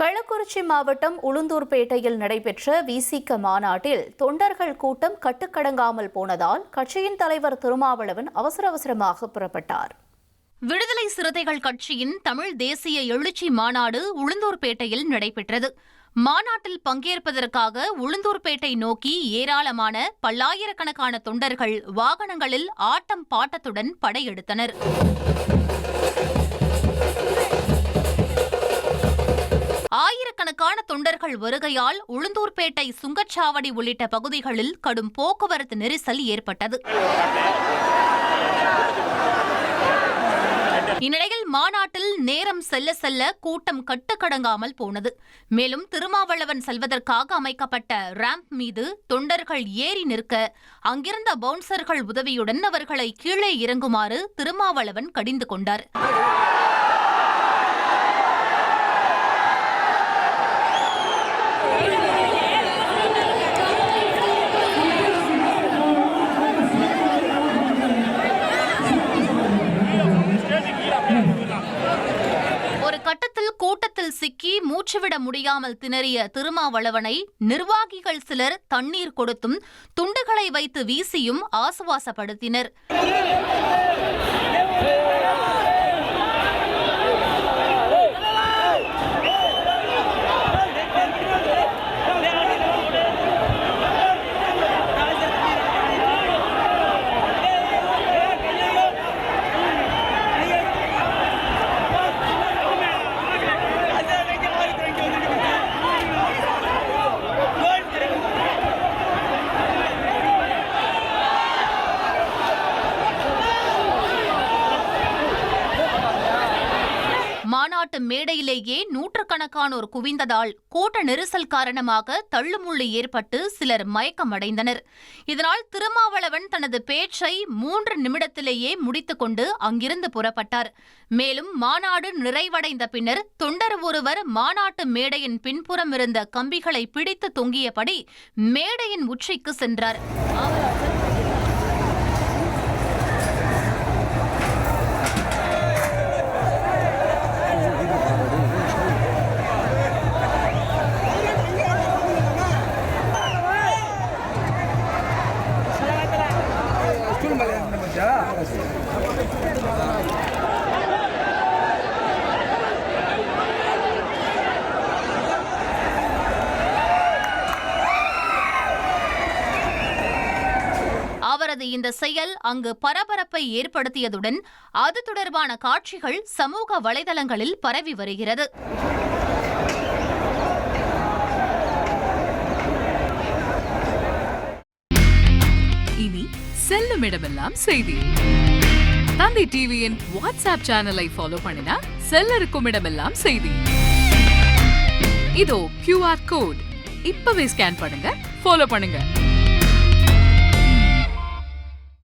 கள்ளக்குறிச்சி மாவட்டம் உளுந்தூர்பேட்டையில் நடைபெற்ற விசிக மாநாட்டில் தொண்டர்கள் கூட்டம் கட்டுக்கடங்காமல் போனதால் கட்சியின் தலைவர் திருமாவளவன் அவசரமாக புறப்பட்டார். விடுதலை சிறுத்தைகள் கட்சியின் தமிழ் தேசிய எழுச்சி மாநாடு உளுந்தூர்பேட்டையில் நடைபெற்றது. மாநாட்டில் பங்கேற்பதற்காக உளுந்தூர்பேட்டை நோக்கி ஏராளமான பல்லாயிரக்கணக்கான தொண்டர்கள் வாகனங்களில் ஆட்டம் பாட்டத்துடன் படையெடுத்தனர். ஆயிரக்கணக்கான தொண்டர்கள் வருகையால் உளுந்தூர்பேட்டை சுங்கச்சாவடி உள்ளிட்ட பகுதிகளில் கடும் போக்குவரத்து நெரிசல் ஏற்பட்டது. இந்நிலையில் மாநாட்டில் நேரம் செல்ல செல்ல கூட்டம் கட்டுக்கடங்காமல் போனது. மேலும் திருமாவளவன் செல்வதற்காக அமைக்கப்பட்ட ராம்ப் மீது தொண்டர்கள் ஏறி நிற்க அங்கிருந்த பவுன்சர்கள் உதவியுடன் அவர்களை கீழே இறங்குமாறு திருமாவளவன் கடிந்து கொண்டார். ஒரு கட்டத்தில் கூட்டத்தில் சிக்கி மூச்சுவிட முடியாமல் திணறிய திருமாவளவனை நிர்வாகிகள் சிலர் தண்ணீர் கொடுத்தும் துண்டுகளை வைத்து வீசியும் ஆசுவாசப்படுத்தினர். மாநாட்டு மேடையிலேயே நூற்றுக்கணக்கானோர் குவிந்ததால் கூட்ட நெரிசல் காரணமாக தள்ளுமுள்ளு ஏற்பட்டு சிலர் மயக்கமடைந்தனர். இதனால் திருமாவளவன் தனது பேச்சை 3 நிமிடத்திலேயே முடித்துக்கொண்டு அங்கிருந்து புறப்பட்டார். மேலும் மாநாடு நிறைவடைந்த பின்னர் தொண்டர் ஒருவர் மாநாட்டு மேடையின் பின்புறம் இருந்த கம்பிகளை பிடித்து தொங்கியபடி மேடையின் உச்சிக்கு சென்றார். அவரது இந்த செயல் அங்கு பரபரப்பை ஏற்படுத்தியதுடன் அது தொடர்பான காட்சிகள் சமூக வலைதளங்களில் பரவி வருகிறது. இனி செல்லும் இடமெல்லாம் செய்தி. தந்தை டிவியின் வாட்ஸ்அப் சேனலை ஃபாலோ பண்ணினா செல்ல இருக்கும் இடமெல்லாம் செய்தி. இதோ QR கோட் இப்பவே ஸ்கேன் பண்ணுங்க, ஃபாலோ பண்ணுங்க.